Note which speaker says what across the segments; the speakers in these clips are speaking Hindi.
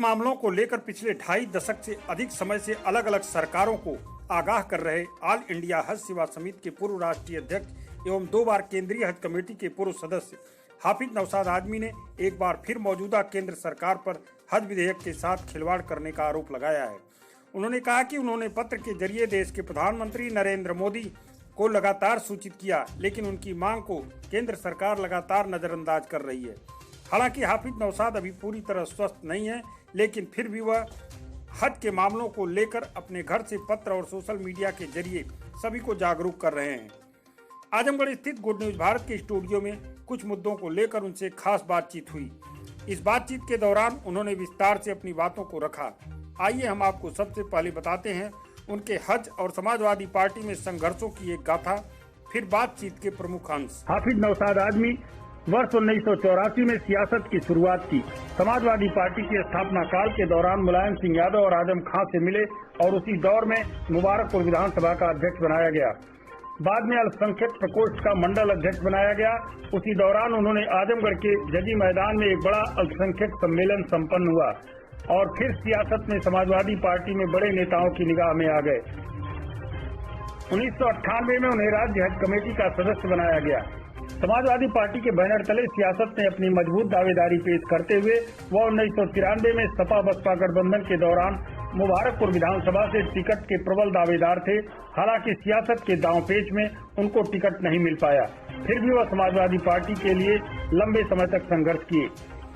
Speaker 1: मामलों को लेकर पिछले 2.5 दशक से अधिक समय से अलग अलग सरकारों को आगाह कर रहे ऑल इंडिया हज सेवा समिति के पूर्व राष्ट्रीय अध्यक्ष एवं 2 बार केंद्रीय हज कमेटी के पूर्व सदस्य हाफिज नौशाद आजमी ने एक बार फिर मौजूदा केंद्र सरकार पर हज विधेयक के साथ खिलवाड़ करने का आरोप लगाया है। उन्होंने कहा कि उन्होंने पत्र के जरिए देश के प्रधानमंत्री नरेंद्र मोदी को लगातार सूचित किया, लेकिन उनकी मांग को केंद्र सरकार लगातार नजरअंदाज कर रही है। हालांकि हाफिज नौशाद अभी पूरी तरह स्वस्थ नहीं है, लेकिन फिर भी वह हज के मामलों को लेकर अपने घर से पत्र और सोशल मीडिया के जरिए सभी को जागरूक कर रहे हैं। आजमगढ़ स्थित गुड न्यूज भारत के स्टूडियो में कुछ मुद्दों को लेकर उनसे खास बातचीत हुई। इस बातचीत के दौरान उन्होंने विस्तार से अपनी बातों को रखा। आइए हम आपको सबसे पहले बताते हैं उनके हज और समाजवादी पार्टी में संघर्षों की एक गाथा, फिर बातचीत के प्रमुख अंश।
Speaker 2: हाफिज नौशाद आजमी वर्ष 1984 में सियासत की शुरुआत की। समाजवादी पार्टी की स्थापना काल के दौरान मुलायम सिंह यादव और आजम खां से मिले और उसी दौर में मुबारकपुर विधानसभा का अध्यक्ष बनाया गया। बाद में अल्पसंख्यक प्रकोष्ठ का मंडल अध्यक्ष बनाया गया। उसी दौरान उन्होंने आजमगढ़ के जजी मैदान में एक बड़ा अल्पसंख्यक सम्मेलन संपन्न हुआ और फिर सियासत में समाजवादी पार्टी में बड़े नेताओं की निगाह में आ गए। 1998 में उन्हें राज्य हज कमेटी का सदस्य बनाया गया। समाजवादी पार्टी के बैनर तले सियासत में अपनी मजबूत दावेदारी पेश करते हुए वह 1993 में सपा बसपा गठबंधन के दौरान मुबारकपुर विधानसभा से टिकट के प्रबल दावेदार थे। हालांकि सियासत के दांवपेच में उनको टिकट नहीं मिल पाया, फिर भी वह समाजवादी पार्टी के लिए लंबे समय तक संघर्ष किए।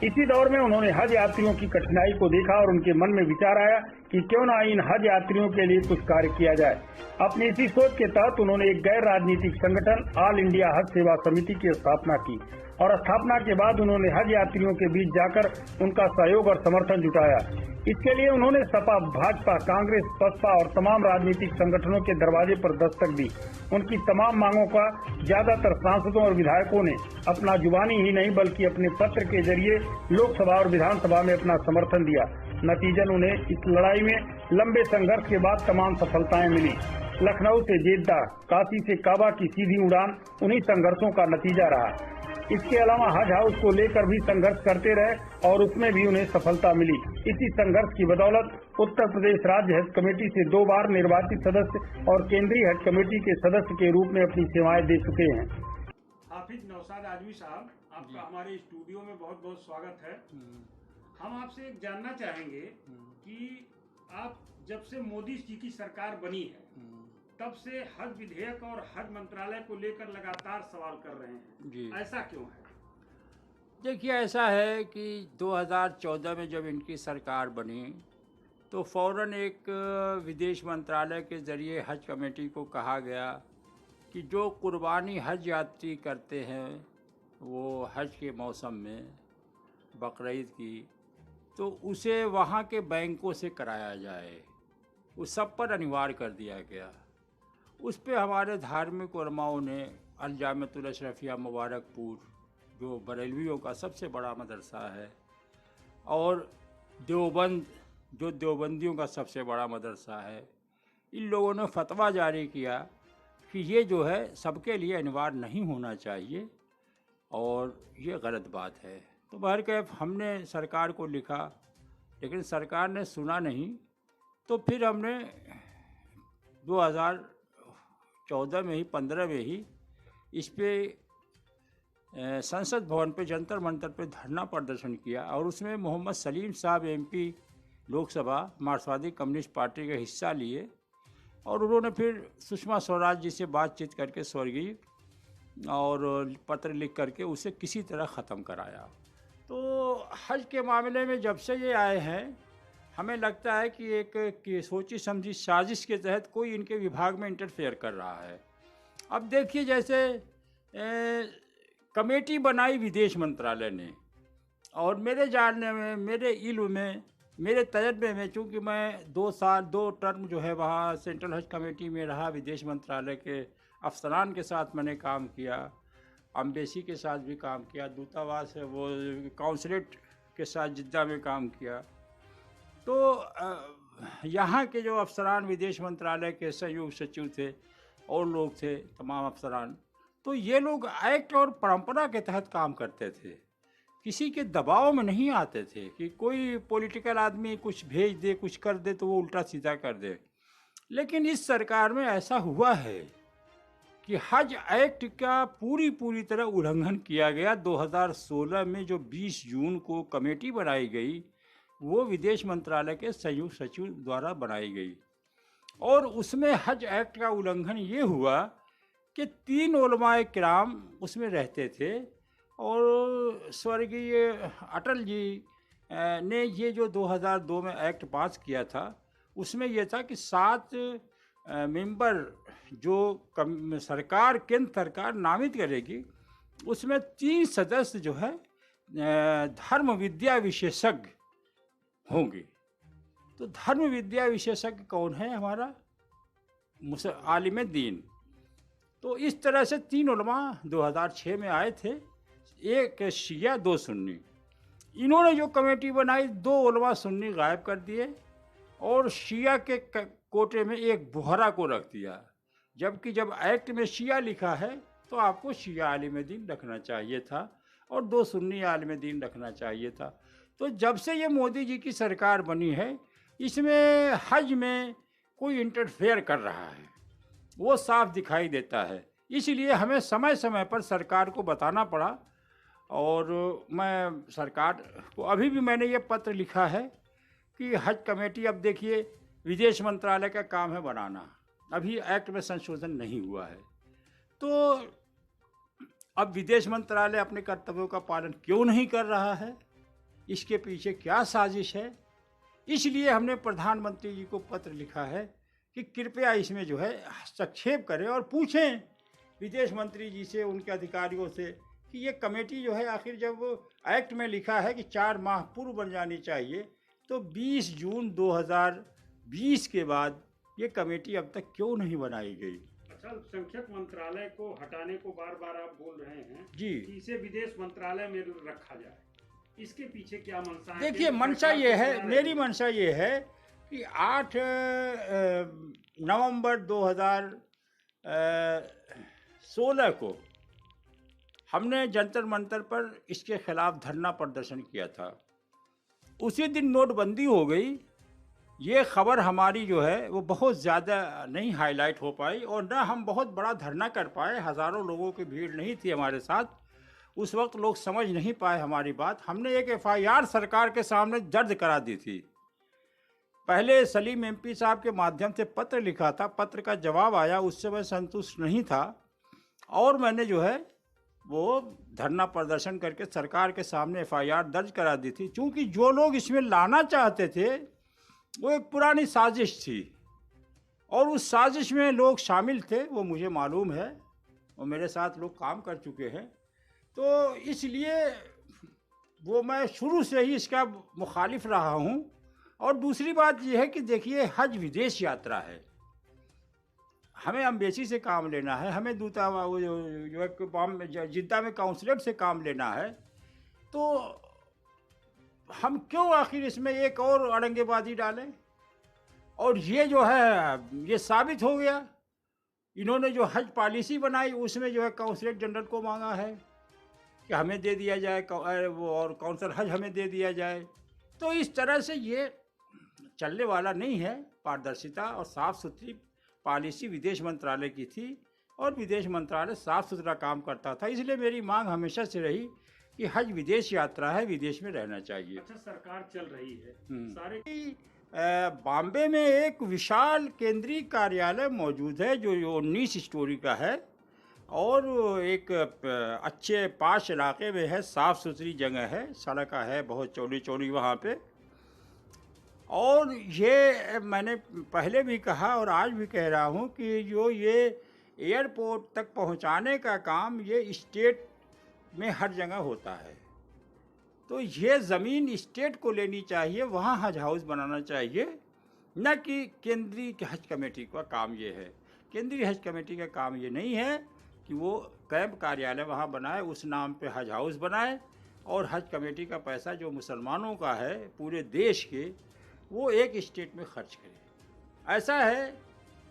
Speaker 2: इसी दौर में उन्होंने हज यात्रियों की कठिनाई को देखा और उनके मन में विचार आया कि क्यों न इन हज यात्रियों के लिए कुछ कार्य किया जाए। अपनी इसी सोच के तहत उन्होंने एक गैर राजनीतिक संगठन ऑल इंडिया हज सेवा समिति की स्थापना की और स्थापना के बाद उन्होंने हज यात्रियों के बीच जाकर उनका सहयोग और समर्थन जुटाया। इसके लिए उन्होंने सपा, भाजपा, कांग्रेस, बसपा और तमाम राजनीतिक संगठनों के दरवाजे पर दस्तक दी। उनकी तमाम मांगों का ज्यादातर सांसदों और विधायकों ने अपना जुबानी ही नहीं बल्कि अपने पत्र के जरिए लोकसभा और विधानसभा में अपना समर्थन दिया। नतीजन उन्हें इस लड़ाई में लंबे संघर्ष के बाद तमाम सफलताएं मिली। लखनऊ से जेद्दा, काशी से काबा की सीधी उड़ान उन्हीं संघर्षों का नतीजा रहा। इसके अलावा हज हाउस को लेकर भी संघर्ष करते रहे और उसमें भी उन्हें सफलता मिली। इसी संघर्ष की बदौलत उत्तर प्रदेश राज्य हज कमेटी से 2 बार निर्वाचित सदस्य और केंद्रीय हज कमेटी के सदस्य के रूप में अपनी सेवाएं दे चुके हैं।
Speaker 1: हाफिज नौशाद आजमी साहब, आपका हमारे स्टूडियो में बहुत बहुत स्वागत है। हम आपसे जानना चाहेंगे कि आप जब से मोदी जी की सरकार बनी है तब से हज विधेयक और हज मंत्रालय को लेकर लगातार सवाल कर रहे हैं जी। ऐसा क्यों है?
Speaker 3: देखिए, ऐसा है कि 2014 में जब इनकी सरकार बनी तो फौरन एक विदेश मंत्रालय के ज़रिए हज कमेटी को कहा गया कि जो कुर्बानी हज यात्री करते हैं वो हज के मौसम में बकरीद की, तो उसे वहाँ के बैंकों से कराया जाए। उस सब पर अनिवार्य कर दिया गया। उस पे हमारे धार्मिक उलमाओं ने अल-जामिअतुल अशरफिया मुबारकपुर, जो बरेलवियों का सबसे बड़ा मदरसा है, और देवबंद, जो देवबंदियों का सबसे बड़ा मदरसा है, इन लोगों ने फतवा जारी किया कि ये जो है सबके लिए अनिवार्य नहीं होना चाहिए और ये गलत बात है। तो बहरकैफ हमने सरकार को लिखा, लेकिन सरकार ने सुना नहीं। तो फिर हमने 2014 में ही 15 में ही इस पे संसद भवन पे जंतर मंतर पे धरना प्रदर्शन किया और उसमें मोहम्मद सलीम साहब MP लोकसभा मार्क्सवादी कम्युनिस्ट पार्टी का हिस्सा लिए और उन्होंने फिर सुषमा स्वराज जी से बातचीत करके स्वर्गीय और पत्र लिख करके उसे किसी तरह ख़त्म कराया। तो हज के मामले में जब से ये आए हैं हमें लगता है कि एक सोची समझी साजिश के तहत कोई इनके विभाग में इंटरफेयर कर रहा है। अब देखिए, जैसे कमेटी बनाई विदेश मंत्रालय ने, और मेरे जानने में, मेरे इल्म में, मेरे तजर्बे में, चूँकि मैं 2 टर्म जो है वहाँ सेंट्रल हज कमेटी में रहा, विदेश मंत्रालय के अफसरान के साथ मैंने काम किया, अम्बेसी के साथ भी काम किया, दूतावास वो काउंसलेट के साथ जिद्दा में काम किया। तो यहाँ के जो अफसरान विदेश मंत्रालय के संयुक्त सचिव थे और लोग थे, तमाम अफसरान, तो ये लोग एक्ट और परंपरा के तहत काम करते थे किसी के दबाव में नहीं आते थे कि कोई पॉलिटिकल आदमी कुछ भेज दे, कुछ कर दे तो वो उल्टा सीधा कर दे। लेकिन इस सरकार में ऐसा हुआ है कि हज एक्ट का पूरी तरह उल्लंघन किया गया। 2016 में जो 20 जून को कमेटी बनाई गई वो विदेश मंत्रालय के संयुक्त सचिव द्वारा बनाई गई और उसमें हज एक्ट का उल्लंघन ये हुआ कि 3 उलमाए किराम उसमें रहते थे और स्वर्गीय अटल जी ने ये जो 2002 में एक्ट पास किया था उसमें यह था कि 7 मेंबर जो सरकार केंद्र सरकार नामित करेगी उसमें 3 सदस्य जो है धर्म विद्या विशेषज्ञ होंगे। तो धर्म विद्या विशेषज्ञ कौन है? हमारा आलिम दीन। तो इस तरह से 3 उलमा 2006 में आए थे, एक शिया 2 सुन्नी। इन्होंने जो कमेटी बनाई 2 उलमा सुन्नी गायब कर दिए और शिया के कोटे में एक बोहरा को रख दिया, जबकि जब एक्ट में शिया लिखा है तो आपको शिया आलिम दीन रखना चाहिए था और 2 सुन्नी आलिम दीन रखना चाहिए था। तो जब से ये मोदी जी की सरकार बनी है इसमें हज में कोई इंटरफेयर कर रहा है, वो साफ दिखाई देता है। इसलिए हमें समय समय पर सरकार को बताना पड़ा और मैं सरकार को अभी भी मैंने ये पत्र लिखा है कि हज कमेटी, अब देखिए विदेश मंत्रालय का काम है बनाना, अभी एक्ट में संशोधन नहीं हुआ है, तो अब विदेश मंत्रालय अपने कर्तव्यों का पालन क्यों नहीं कर रहा है, इसके पीछे क्या साजिश है। इसलिए हमने प्रधानमंत्री जी को पत्र लिखा है कि कृपया इसमें जो है हस्तक्षेप करें और पूछें विदेश मंत्री जी से, उनके अधिकारियों से कि ये कमेटी जो है आखिर जब एक्ट में लिखा है कि 4 माह पूर्व बन जानी चाहिए तो 20 जून 2020 के बाद ये कमेटी अब तक क्यों नहीं बनाई गई।
Speaker 1: अच्छा, अल्पसंख्यक मंत्रालय को हटाने को बार बार आप बोल रहे हैं
Speaker 3: जी
Speaker 1: कि इसे विदेश मंत्रालय में रखा जाए, इसके पीछे क्या मंशा है?
Speaker 3: देखिए मंशा ये है, मेरी मंशा ये है कि 8 नवंबर 2016 को हमने जंतर मंतर पर इसके खिलाफ धरना प्रदर्शन किया था। उसी दिन नोटबंदी हो गई। ये खबर हमारी जो है वो बहुत ज़्यादा नहीं हाईलाइट हो पाई और न हम बहुत बड़ा धरना कर पाए। हज़ारों लोगों की भीड़ नहीं थी हमारे साथ, उस वक्त लोग समझ नहीं पाए हमारी बात। हमने एक FIR सरकार के सामने दर्ज करा दी थी। पहले सलीम MP साहब के माध्यम से पत्र लिखा था, पत्र का जवाब आया, उससे मैं संतुष्ट नहीं था और मैंने जो है वो धरना प्रदर्शन करके सरकार के सामने FIR दर्ज करा दी थी। क्योंकि जो लोग इसमें लाना चाहते थे वो एक पुरानी साजिश थी और उस साजिश में लोग शामिल थे, वो मुझे मालूम है और मेरे साथ लोग काम कर चुके हैं। तो इसलिए वो मैं शुरू से ही इसका मुखालिफ रहा हूँ। और दूसरी बात यह है कि देखिए हज विदेश यात्रा है, हमें एम्बेसी से काम लेना है, हमें दूतावास जो जिद्दा में काउंसलेट से काम लेना है, तो हम क्यों आखिर इसमें एक और अड़ंगेबाजी डालें। और ये जो है ये साबित हो गया, इन्होंने जो हज पॉलिसी बनाई उसमें जो है काउंसलेट जनरल को मांगा है कि हमें दे दिया जाए वो, और काउंसिल हज हमें दे दिया जाए। तो इस तरह से ये चलने वाला नहीं है। पारदर्शिता और साफ़ सुथरी पॉलिसी विदेश मंत्रालय की थी और विदेश मंत्रालय साफ़ सुथरा काम करता था। इसलिए मेरी मांग हमेशा से रही कि हज विदेश यात्रा है, विदेश में रहना चाहिए।
Speaker 1: अच्छा, सरकार चल रही है सारे
Speaker 3: बॉम्बे में एक विशाल केंद्रीय कार्यालय मौजूद है जो 19 स्टोरी का है और एक अच्छे पाश इलाके में है, साफ़ सुथरी जगह है, सड़क है बहुत चौड़ी चौड़ी वहाँ पे। और ये मैंने पहले भी कहा और आज भी कह रहा हूँ कि जो ये एयरपोर्ट तक पहुँचाने का काम ये स्टेट में हर जगह होता है, तो ये ज़मीन स्टेट को लेनी चाहिए, वहाँ हज हाउस बनाना चाहिए, न कि केंद्रीय हज कमेटी का काम ये है। केंद्रीय हज कमेटी का काम ये नहीं है कि वो कैंप कार्यालय वहाँ बनाए, उस नाम पे हज हाउस बनाए और हज कमेटी का पैसा जो मुसलमानों का है पूरे देश के, वो एक स्टेट में खर्च करे। ऐसा है,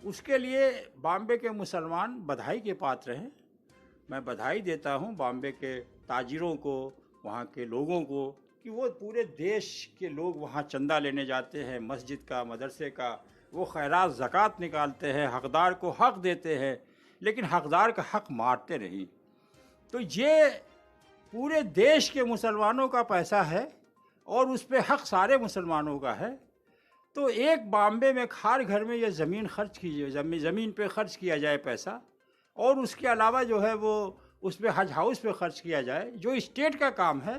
Speaker 3: उसके लिए बॉम्बे के मुसलमान बधाई के पात्र हैं। मैं बधाई देता हूँ बॉम्बे के ताजिरों को, वहाँ के लोगों को कि वो पूरे देश के लोग वहाँ चंदा लेने जाते हैं, मस्जिद का, मदरसे का, वो खैरात ज़कात निकालते हैं, हकदार को हक देते हैं, लेकिन हकदार का हक मारते नहीं। तो ये पूरे देश के मुसलमानों का पैसा है और उस पे हक सारे मुसलमानों का है। तो एक बॉम्बे में खार घर में ये ज़मीन खर्च कीजिए, ज़मीन पे खर्च किया जाए पैसा, और उसके अलावा जो है वो उस पे हज हाउस पे खर्च किया जाए, जो स्टेट का काम है।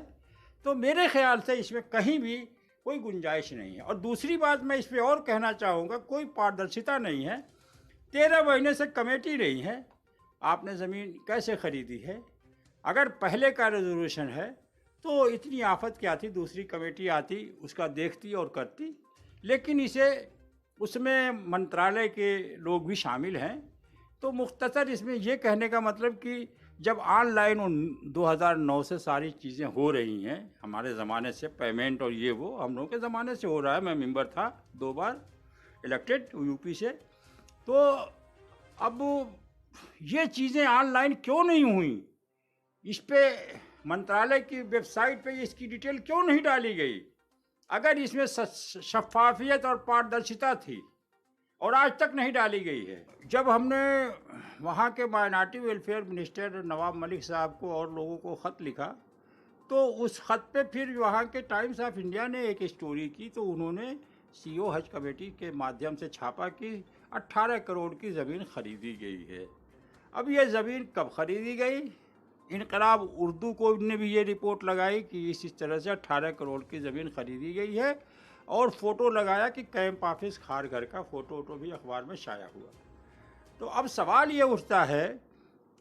Speaker 3: तो मेरे ख्याल से इसमें कहीं भी कोई गुंजाइश नहीं है। और दूसरी बात मैं इस पे और कहना चाहूँगा, कोई पारदर्शिता नहीं है। 13 महीने से कमेटी नहीं है, आपने ज़मीन कैसे ख़रीदी है? अगर पहले का रेजोल्यूशन है तो इतनी आफत क्या थी, दूसरी कमेटी आती, उसका देखती और करती। लेकिन इसे उसमें मंत्रालय के लोग भी शामिल हैं। तो मुख्तसर इसमें ये कहने का मतलब कि जब ऑनलाइन 2009 से सारी चीज़ें हो रही हैं, हमारे ज़माने से पेमेंट और ये वो हम लोगों के ज़माने से हो रहा है। मैं मेंबर था 2 बार इलेक्टेड यूपी से। तो अब ये चीज़ें ऑनलाइन क्यों नहीं हुई? इस पे मंत्रालय की वेबसाइट पे इसकी डिटेल क्यों नहीं डाली गई? अगर इसमें शफाफियत और पारदर्शिता थी और आज तक नहीं डाली गई है। जब हमने वहाँ के minority welfare minister Nawab Malik साहब को और लोगों को ख़त लिखा, तो उस ख़त पे फिर वहाँ के टाइम्स ऑफ इंडिया ने एक स्टोरी की, तो उन्होंने सीओ हज कमेटी के माध्यम से छापा कि 18 करोड़ की ज़मीन ख़रीदी गई है। अब ये ज़मीन कब ख़रीदी गई? इनकलाब उर्दू को ने भी ये रिपोर्ट लगाई कि इस तरह से 18 करोड़ की ज़मीन ख़रीदी गई है, और फ़ोटो लगाया कि कैंप ऑफिस खार घर का फ़ोटो भी अखबार में शाया हुआ। तो अब सवाल ये उठता है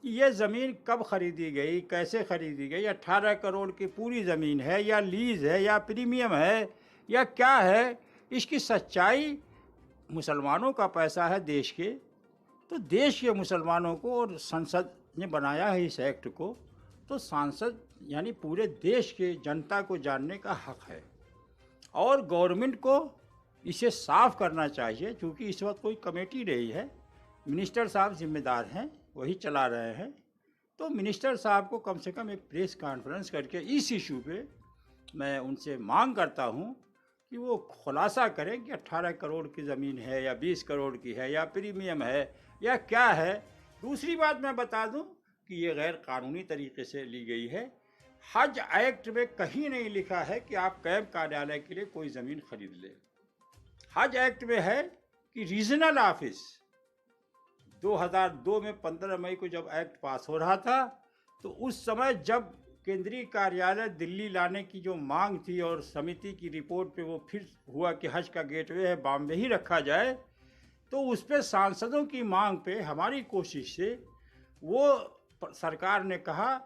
Speaker 3: कि ये ज़मीन कब ख़रीदी गई, कैसे ख़रीदी गई? 18 करोड़ की पूरी ज़मीन है या लीज़ है या प्रीमियम है या क्या है? इसकी सच्चाई, मुसलमानों का पैसा है देश के, तो देश के मुसलमानों को, और संसद ने बनाया है इस एक्ट को, तो सांसद यानी पूरे देश के जनता को जानने का हक है। और गवर्नमेंट को इसे साफ करना चाहिए, क्योंकि इस वक्त कोई कमेटी नहीं है, मिनिस्टर साहब जिम्मेदार हैं, वही चला रहे हैं। तो मिनिस्टर साहब को कम से कम एक प्रेस कॉन्फ्रेंस करके इस इशू पे मैं उनसे मांग करता हूं कि वो खुलासा करें कि 18 करोड़ की ज़मीन है या 20 करोड़ की है या प्रीमियम है या क्या है। दूसरी बात मैं बता दूं कि ये गैर कानूनी तरीके से ली गई है। हज एक्ट में कहीं नहीं लिखा है कि आप कैंप कार्यालय के लिए कोई ज़मीन खरीद लें। हज एक्ट में है कि रीजनल ऑफिस, 2002 में 15 मई को जब एक्ट पास हो रहा था, तो उस समय जब केंद्रीय कार्यालय दिल्ली लाने की जो मांग थी और समिति की रिपोर्ट पे वो फिर हुआ कि हज का गेटवे है बॉम्बे ही रखा जाए, तो उस पे सांसदों की मांग पे हमारी कोशिश से वो सरकार ने कहा,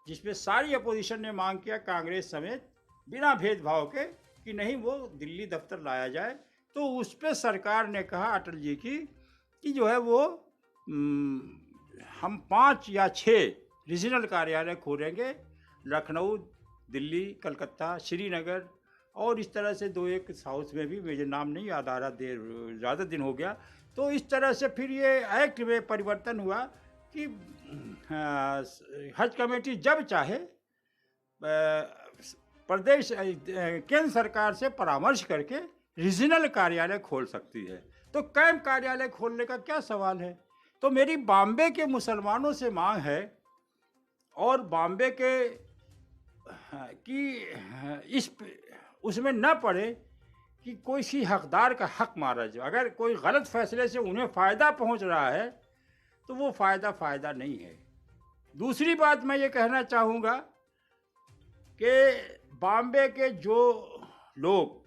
Speaker 3: जिसमें सारी अपोजिशन ने मांग किया, कांग्रेस समेत, बिना भेदभाव के, कि नहीं वो दिल्ली दफ्तर लाया जाए। तो उस पे सरकार ने कहा अटल जी की कि जो है वो हम 5 या 6 रीजनल कार्यालय खोलेंगे, लखनऊ, दिल्ली, कलकत्ता, श्रीनगर, और इस तरह से 2-1 साउथ में भी, मुझे नाम नहीं याद आ रहा, ज़्यादा दिन हो गया। तो इस तरह से फिर ये एक्ट में परिवर्तन हुआ कि हज कमेटी जब चाहे प्रदेश केंद्र सरकार से परामर्श करके रीजनल कार्यालय खोल सकती है। तो कैंप कार्यालय खोलने का क्या सवाल है? तो मेरी बॉम्बे के मुसलमानों से मांग है, और बॉम्बे के कि इस उसमें न पड़े कि कोई सी हकदार का हक मारा जाए। अगर कोई गलत फैसले से उन्हें फ़ायदा पहुंच रहा है तो वो फ़ायदा नहीं है। दूसरी बात मैं ये कहना चाहूँगा कि बॉम्बे के जो लोग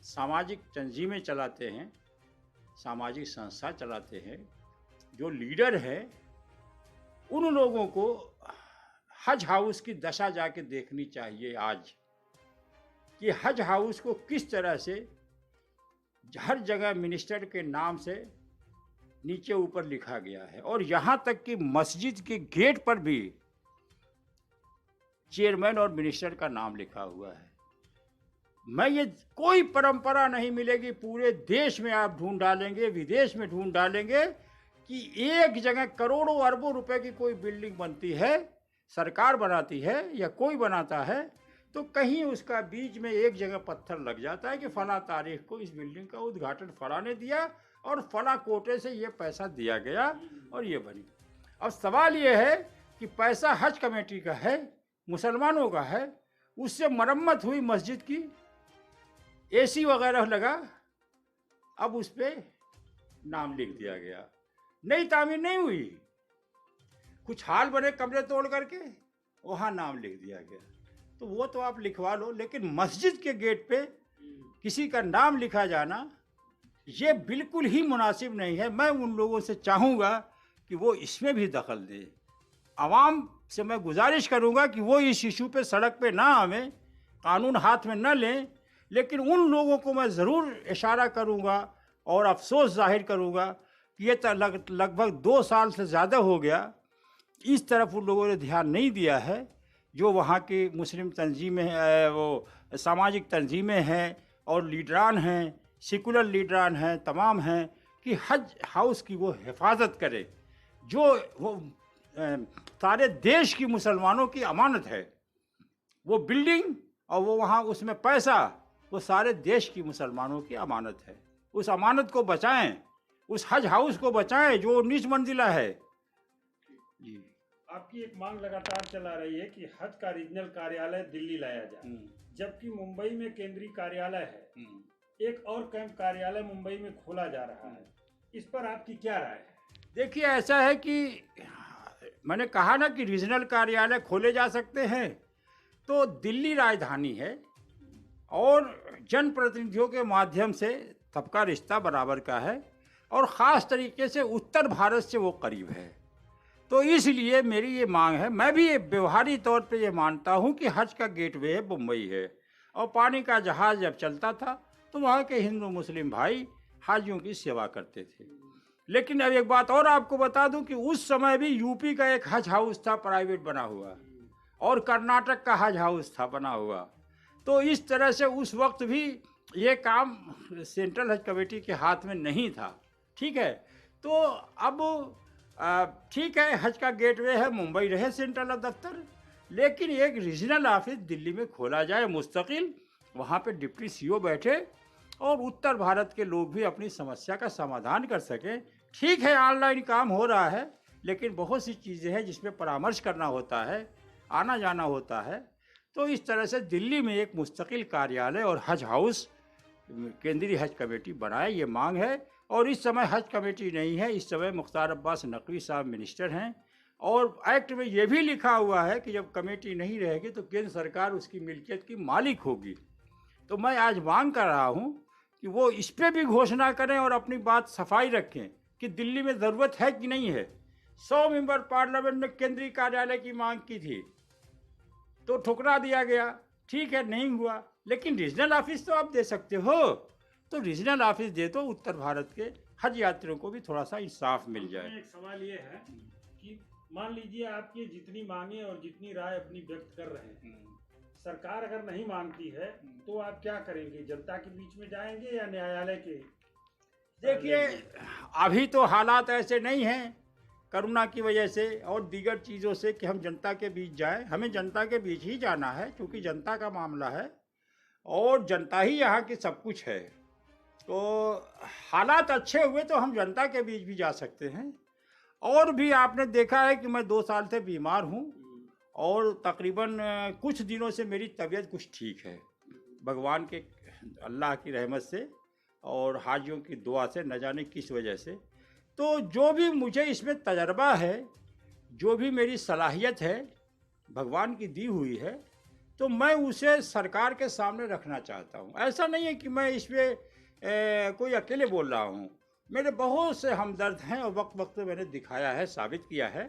Speaker 3: सामाजिक तंजीमें चलाते हैं, सामाजिक संस्था चलाते हैं, जो लीडर हैं, उन लोगों को हज हाउस की दशा जाके देखनी चाहिए आज, कि हज हाउस को किस तरह से हर जगह मिनिस्टर के नाम से नीचे ऊपर लिखा गया है, और यहाँ तक कि मस्जिद के गेट पर भी चेयरमैन और मिनिस्टर का नाम लिखा हुआ है। मैं ये कोई परंपरा नहीं मिलेगी, पूरे देश में आप ढूंढ डालेंगे, विदेश में ढूंढ डालेंगे, कि एक जगह करोड़ों अरबों रुपए की कोई बिल्डिंग बनती है, सरकार बनाती है या कोई बनाता है, तो कहीं उसका बीच में एक जगह पत्थर लग जाता है कि फला तारीख को इस बिल्डिंग का उद्घाटन फला ने दिया और फला कोटे से ये पैसा दिया गया और ये बनी। अब सवाल ये है कि पैसा हज कमेटी का है, मुसलमानों का है, उससे मरम्मत हुई मस्जिद की, एसी वगैरह लगा, अब उस पर नाम लिख दिया गया, नई तामीर नहीं हुई, कुछ हाल बने कमरे तोड़ करके वहाँ नाम लिख दिया गया। तो वो तो आप लिखवा लो, लेकिन मस्जिद के गेट पे किसी का नाम लिखा जाना ये बिल्कुल ही मुनासिब नहीं है। मैं उन लोगों से चाहूँगा कि वो इसमें भी दखल दे। आवाम से मैं गुजारिश करूँगा कि वो इस इशू पे सड़क पे ना आवें, कानून हाथ में न लें, लेकिन उन लोगों को मैं ज़रूर इशारा करूँगा और अफसोस जाहिर करूँगा कि ये लगभग 2 साल से ज़्यादा हो गया, इस तरफ उन लोगों ने ध्यान नहीं दिया है। जो वहाँ की मुस्लिम तंजीमें वो सामाजिक तंजीमें हैं और लीडरान हैं, सेकुलर लीडरान हैं, तमाम हैं, कि हज हाउस की वो हिफाजत करे, जो वो सारे देश की मुसलमानों की अमानत है। वो बिल्डिंग और वो वहाँ उसमें पैसा, वो सारे देश की मुसलमानों की अमानत है। उस अमानत को बचाएं, उस हज हाउस को बचाएं जो 19 मंजिला है। जी,
Speaker 1: आपकी एक मांग लगातार चला रही है कि हज का रीजनल कार्यालय दिल्ली लाया जाए, जबकि मुंबई में केंद्रीय कार्यालय है, एक और कैंप कार्यालय मुंबई में खोला जा रहा है। इस पर आपकी क्या राय है?
Speaker 3: देखिए, ऐसा है कि मैंने कहा ना कि रीजनल कार्यालय खोले जा सकते हैं, तो दिल्ली राजधानी है और जनप्रतिनिधियों के माध्यम से सबका रिश्ता बराबर का है और ख़ास तरीके से उत्तर भारत से वो करीब है। तो इसलिए मेरी ये मांग है, मैं भी व्यवहारिक तौर पे ये मानता हूँ कि हज का गेटवे है मुंबई है, और पानी का जहाज़ जब चलता था तो वहाँ के हिंदू मुस्लिम भाई हाजियों की सेवा करते थे। लेकिन अब एक बात और आपको बता दूं कि उस समय भी यूपी का एक हज हाउस था प्राइवेट बना हुआ, और कर्नाटक का हज हाउस था बना हुआ। तो इस तरह से उस वक्त भी ये काम सेंट्रल हज कमेटी के हाथ में नहीं था। ठीक है, तो अब ठीक है, हज का गेटवे है, मुंबई रहे सेंट्रल दफ्तर, लेकिन एक रीजनल ऑफिस दिल्ली में खोला जाए मुस्तकिल, वहाँ पे डिप्टी सीओ बैठे और उत्तर भारत के लोग भी अपनी समस्या का समाधान कर सकें। ठीक है, ऑनलाइन काम हो रहा है, लेकिन बहुत सी चीज़ें हैं जिसमें परामर्श करना होता है, आना जाना होता है। तो इस तरह से दिल्ली में एक मुस्तकिल कार्यालय और हज हाउस केंद्रीय हज कमेटी बनाए, ये मांग है। और इस समय हज कमेटी नहीं है, इस समय मुख्तार अब्बास नकवी साहब मिनिस्टर हैं, और एक्ट में ये भी लिखा हुआ है कि जब कमेटी नहीं रहेगी तो केंद्र सरकार उसकी मिल्कियत की मालिक होगी। तो मैं आज मांग कर रहा हूँ कि वो इस पर भी घोषणा करें और अपनी बात सफाई रखें कि दिल्ली में ज़रूरत है कि नहीं है। 100 मेंबर पार्लियामेंट में केंद्रीय कार्यालय की मांग की थी तो ठुकरा दिया गया, ठीक है, नहीं हुआ, लेकिन रीजनल ऑफिस तो आप दे सकते हो। तो रीजनल ऑफिस दे तो उत्तर भारत के हज यात्रियों को भी थोड़ा सा इंसाफ मिल जाए।
Speaker 1: एक सवाल ये है कि मान लीजिए आपकी जितनी मांगे और जितनी राय अपनी व्यक्त कर रहे हैं, सरकार अगर नहीं मानती है तो आप क्या करेंगे? जनता के बीच में जाएंगे या न्यायालय के?
Speaker 3: देखिए, अभी तो हालात ऐसे नहीं हैं कोरोना की वजह से और दीगर चीज़ों से कि हम जनता के बीच जाएं। हमें जनता के बीच ही जाना है, क्योंकि जनता का मामला है और जनता ही यहाँ की सब कुछ है। तो हालात अच्छे हुए तो हम जनता के बीच भी जा सकते हैं। और भी आपने देखा है कि मैं 2 साल से बीमार हूँ और तकरीबन कुछ दिनों से मेरी तबीयत कुछ ठीक है, भगवान के अल्लाह की रहमत से और हाजियों की दुआ से, न जाने किस वजह से। तो जो भी मुझे इसमें तजर्बा है, जो भी मेरी सलाहियत है भगवान की दी हुई है, तो मैं उसे सरकार के सामने रखना चाहता हूँ। ऐसा नहीं है कि मैं इसमें कोई अकेले बोल रहा हूँ, मेरे बहुत से हमदर्द हैं और वक्त वक्त पे मैंने दिखाया है, साबित किया है।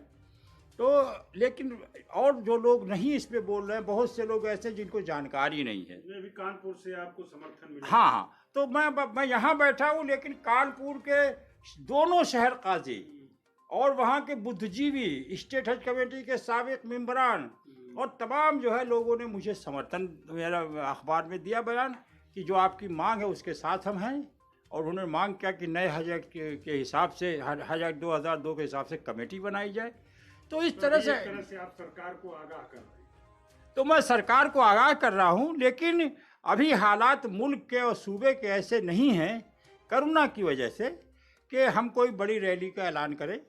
Speaker 3: तो लेकिन और जो लोग नहीं इस पे बोल रहे हैं, बहुत से लोग ऐसे जिनको जानकारी नहीं है।
Speaker 1: मैं भी कानपुर से आपको समर्थन मिला।
Speaker 3: हाँ, तो मैं यहाँ बैठा हूँ, लेकिन कानपुर के दोनों शहर काजी और वहाँ के बुद्धिजीवी, स्टेट हज कमेटी के साबिक मेंबरान और तमाम जो है लोगों ने मुझे समर्थन, मेरा अखबार में दिया बयान कि जो आपकी मांग है उसके साथ हम हैं। और उन्होंने मांग किया कि नए हज के हिसाब से, हज 2002 के हिसाब से कमेटी बनाई जाए। तो इस तरह से
Speaker 1: आप सरकार को आगाह कर रहे हैं।
Speaker 3: तो मैं सरकार को आगाह कर रहा हूँ, लेकिन अभी हालात मुल्क के और सूबे के ऐसे नहीं हैं कोरोना की वजह से कि हम कोई बड़ी रैली का ऐलान करें,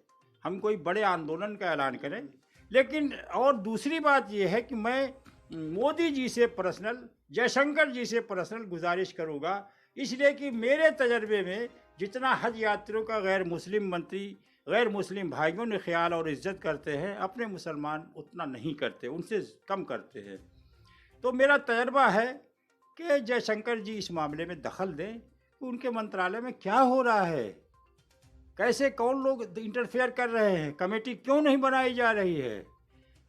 Speaker 3: हम कोई बड़े आंदोलन का ऐलान करें। लेकिन और दूसरी बात यह है कि मैं मोदी जी से पर्सनल, जयशंकर जी से पर्सनल गुजारिश करूँगा, इसलिए कि मेरे तजर्बे में जितना हज यात्रियों का गैर मुस्लिम मंत्री, गैर मुस्लिम भाइयों ने ख्याल और इज्जत करते हैं, अपने मुसलमान उतना नहीं करते, उनसे कम करते हैं। तो मेरा तजर्बा है कि जयशंकर जी इस मामले में दखल दें कि उनके मंत्रालय में क्या हो रहा है, कैसे कौन लोग इंटरफेयर कर रहे हैं, कमेटी क्यों नहीं बनाई जा रही है।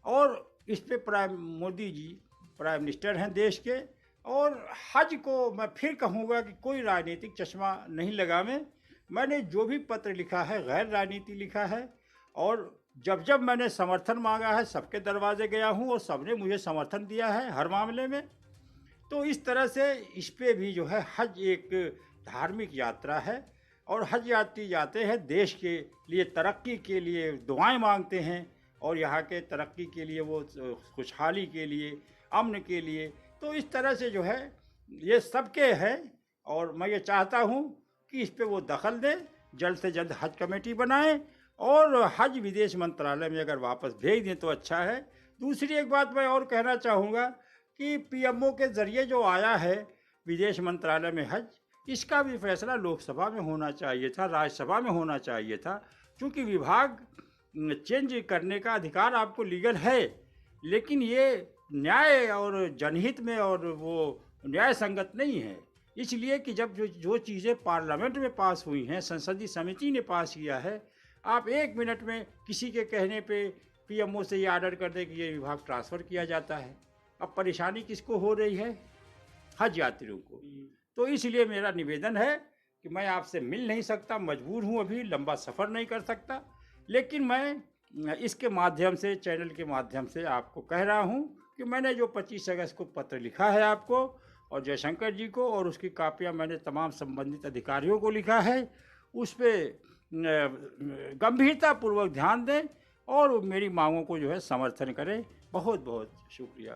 Speaker 3: और इस पे मोदी जी प्राइम मिनिस्टर हैं देश के, और हज को मैं फिर कहूँगा कि कोई राजनीतिक चश्मा नहीं लगावे। मैंने जो भी पत्र लिखा है गैर राजनीति लिखा है, और जब जब मैंने समर्थन मांगा है सबके दरवाजे गया हूँ और सबने मुझे समर्थन दिया है हर मामले में। तो इस तरह से इस पे भी जो है हज एक धार्मिक यात्रा है, और हज यात्री जाते हैं देश के लिए, तरक्की के लिए दुआएं मांगते हैं, और यहाँ के तरक्की के लिए, वो खुशहाली के लिए, अमन के लिए। तो इस तरह से जो है ये सबके है, और मैं ये चाहता हूँ कि इस पे वो दखल दें, जल्द से जल्द हज कमेटी बनाएं, और हज विदेश मंत्रालय में अगर वापस भेज दें तो अच्छा है। दूसरी एक बात मैं और कहना चाहूँगा कि पीएमओ के ज़रिए जो आया है विदेश मंत्रालय में हज, इसका भी फैसला लोकसभा में होना चाहिए था, राज्यसभा में होना चाहिए था। क्योंकि विभाग चेंज करने का अधिकार आपको लीगल है, लेकिन ये न्याय और जनहित में और वो न्याय संगत नहीं है। इसलिए कि जब जो चीज़ें पार्लियामेंट में पास हुई हैं, संसदीय समिति ने पास किया है, आप 1 मिनट में किसी के कहने पे पीएमओ से ये ऑर्डर कर दे कि ये विभाग ट्रांसफ़र किया जाता है। अब परेशानी किसको हो रही है? हज यात्रियों को। तो इसलिए मेरा निवेदन है कि मैं आपसे मिल नहीं सकता, मजबूर हूँ, अभी लंबा सफ़र नहीं कर सकता, लेकिन मैं इसके माध्यम से, चैनल के माध्यम से आपको कह रहा हूँ कि मैंने जो 25 अगस्त को पत्र लिखा है आपको और जयशंकर जी को, और उसकी कापियाँ मैंने तमाम संबंधित अधिकारियों को लिखा है, उस पर गंभीरतापूर्वक ध्यान दें और मेरी मांगों को जो है समर्थन करें। बहुत बहुत शुक्रिया।